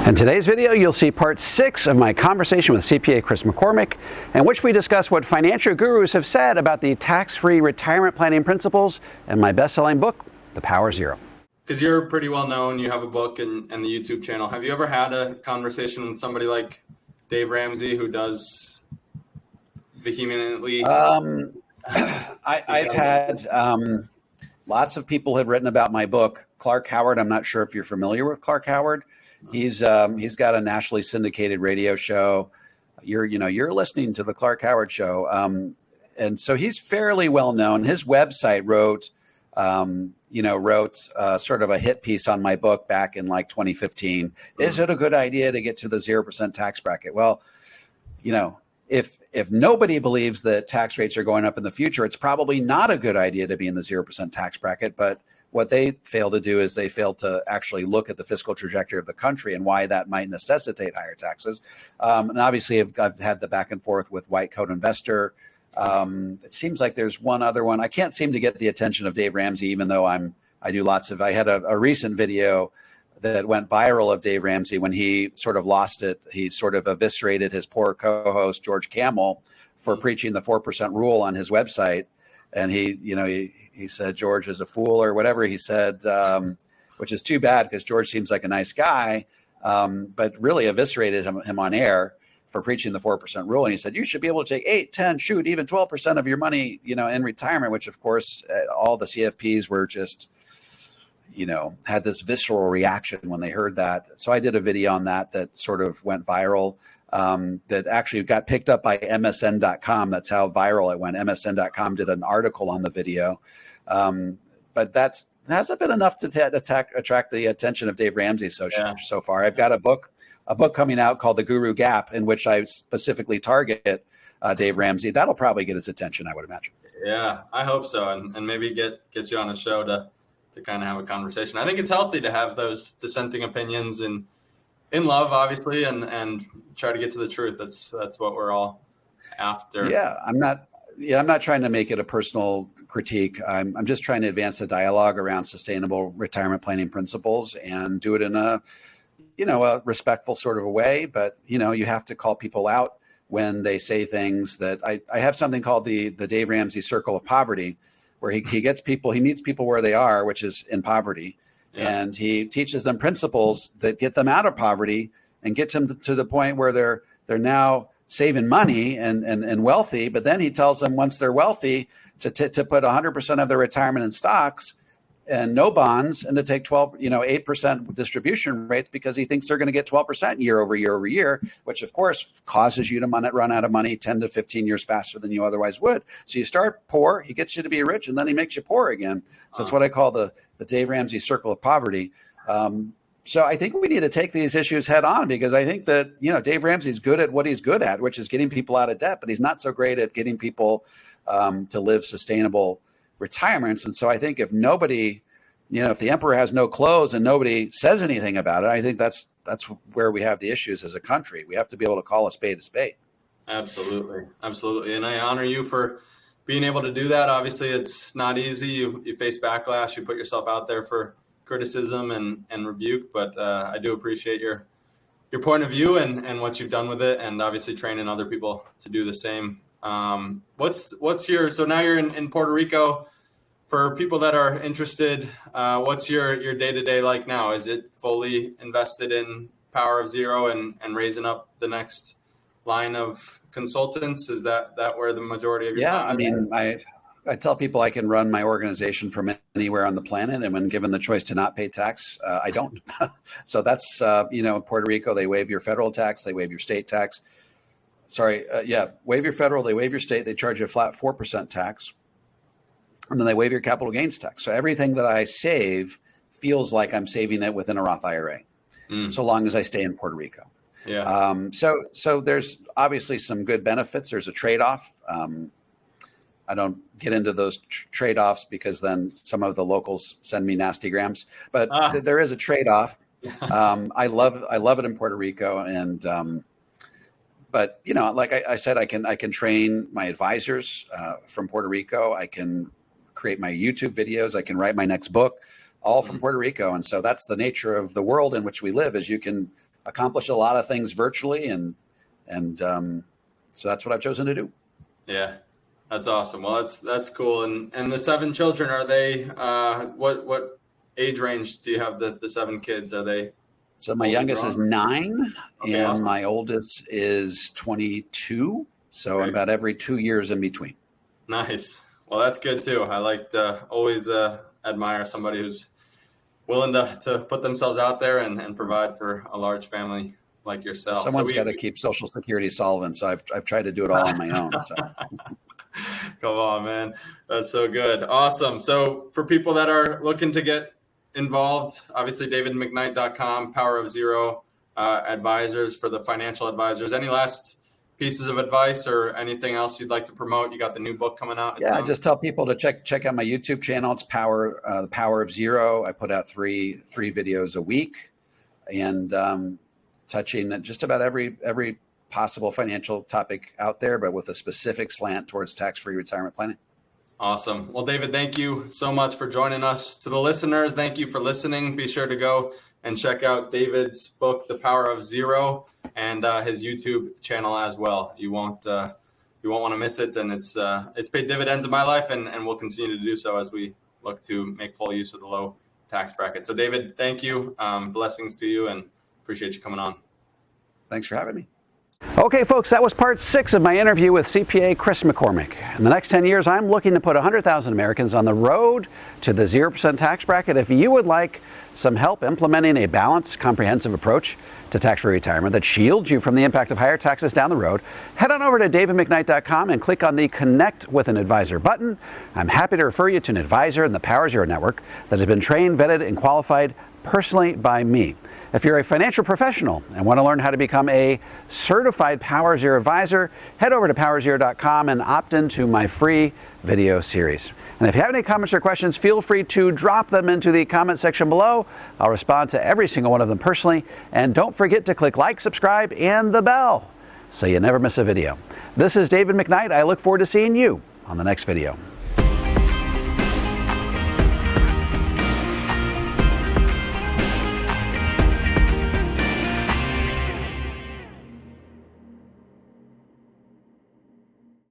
In today's video, you'll see part 6 of my conversation with CPA Chris McCormick, in which we discuss what financial gurus have said about the tax-free retirement planning principles and my best-selling book, The Power of Zero. Because you're pretty well known, you have a book and the YouTube channel. Have you ever had a conversation with somebody like Dave Ramsey, who does vehemently? I've had lots of people have written about my book. Clark Howard, I'm not sure if you're familiar with Clark Howard. He's got a nationally syndicated radio show. You're listening to the Clark Howard show. And so he's fairly well known. His website wrote sort of a hit piece on my book back in like 2015. Is it a good idea to get to the 0% tax bracket? Well, if nobody believes that tax rates are going up in the future, it's probably not a good idea to be in the 0% tax bracket. But what they fail to do is they fail to actually look at the fiscal trajectory of the country and why that might necessitate higher taxes. And obviously, I've had the back and forth with White Coat Investor. It seems like there's one other one. I can't seem to get the attention of Dave Ramsey, even though I had a recent video that went viral of Dave Ramsey when he sort of lost it. He sort of eviscerated his poor co-host, George Kamel, for preaching the 4% rule on his website. And he said George is a fool or whatever he said, which is too bad because George seems like a nice guy, but really eviscerated him on air for preaching the 4% rule. And he said, you should be able to take 8, 10, shoot, even 12% of your money, in retirement, which of course, all the CFPs were just, had this visceral reaction when they heard that. So I did a video on that sort of went viral, that actually got picked up by MSN.com. That's how viral it went. MSN.com did an article on the video. But that hasn't been enough to attract the attention of Dave Ramsey so far. I've got a book coming out called The Guru Gap, in which I specifically target Dave Ramsey. That'll probably get his attention, I would imagine. Yeah, I hope so. And maybe get you on the show to kind of have a conversation. I think it's healthy to have those dissenting opinions and in love, obviously, and try to get to the truth. That's what we're all after. Yeah, I'm not trying to make it a personal critique. I'm just trying to advance the dialogue around sustainable retirement planning principles and do it in a respectful sort of a way. But, you have to call people out when they say things that I have something called the Dave Ramsey Circle of Poverty, where he meets people where they are, which is in poverty. Yeah. And he teaches them principles that get them out of poverty and get them to the point where they're now saving money and wealthy. But then he tells them once they're wealthy to put 100% of their retirement in stocks and no bonds, and to take 8% distribution rates, because he thinks they're going to get 12% year over year over year, which of course causes you to run out of money 10 to 15 years faster than you otherwise would. So you start poor, he gets you to be rich, and then he makes you poor again. So it's what I call the Dave Ramsey Circle of Poverty. So I think we need to take these issues head on, because I think that, Dave Ramsey's good at what he's good at, which is getting people out of debt, but he's not so great at getting people to live sustainable retirements. And so I think if nobody, if the emperor has no clothes and nobody says anything about it, I think that's where we have the issues as a country. We have to be able to call a spade a spade. Absolutely. And I honor you for being able to do that. Obviously, it's not easy. You face backlash. You put yourself out there for criticism and rebuke, but I do appreciate your point of view and what you've done with it, and obviously training other people to do the same. So now you're in Puerto Rico. For people that are interested, what's your day-to-day like now? Is it fully invested in Power of Zero and raising up the next line of consultants? Is that where the majority of your time is? I tell people I can run my organization from anywhere on the planet, and when given the choice to not pay tax, I don't. So that's, in Puerto Rico, they waive your federal tax, they waive your state tax. Waive your federal, they waive your state, they charge you a flat 4% tax, and then they waive your capital gains tax. So everything that I save feels like I'm saving it within a Roth IRA, so long as I stay in Puerto Rico. Yeah. So there's obviously some good benefits. There's a trade-off. I don't get into those trade-offs because then some of the locals send me nasty grams, but there is a trade-off. I love it in Puerto Rico. And, but like I said, I can train my advisors from Puerto Rico. I can create my YouTube videos. I can write my next book, all from Puerto Rico. And so that's the nature of the world in which we live, is you can accomplish a lot of things virtually, and so that's what I've chosen to do. Yeah, that's awesome. Well, that's cool. And the 7 children, are they what age range do you have the 7 kids? Are they? So my youngest is 9, Okay, and awesome. my oldest is 22. So Great. about every 2 years in between. Nice. Well, that's good too. I like to always admire somebody who's willing to put themselves out there and provide for a large family like yourself. Someone's got to keep Social Security solvent, so I've tried to do it all on my own. So. Come on, man. That's so good. Awesome. So for people that are looking to get involved, obviously davidmcknight.com, Power of Zero advisors for the financial advisors. Any last pieces of advice or anything else you'd like to promote? You got the new book coming out. I just tell people to check out my YouTube channel. It's the Power of Zero. I put out three videos a week, and touching just about every possible financial topic out there, but with a specific slant towards tax-free retirement planning. Awesome. Well, David, thank you so much for joining us. To the listeners, thank you for listening. Be sure to go and check out David's book, The Power of Zero, and his YouTube channel as well. You won't want to miss it, and it's paid dividends in my life, and will continue to do so as we look to make full use of the low tax bracket. So, David, thank you. Blessings to you, and appreciate you coming on. Thanks for having me. Okay, folks, that was part 6 of my interview with CPA Chris McCormick. In the next 10 years, I'm looking to put 100,000 Americans on the road to the 0% tax bracket. If you would like some help implementing a balanced, comprehensive approach to tax-free retirement that shields you from the impact of higher taxes down the road, head on over to davidmcknight.com and click on the Connect with an Advisor button. I'm happy to refer you to an advisor in the Power Zero network that has been trained, vetted, and qualified personally by me. If you're a financial professional and want to learn how to become a certified Power Zero advisor, head over to powerzero.com and opt into my free video series. And if you have any comments or questions, feel free to drop them into the comment section below. I'll respond to every single one of them personally. And don't forget to click like, subscribe, and the bell so you never miss a video. This is David McKnight. I look forward to seeing you on the next video.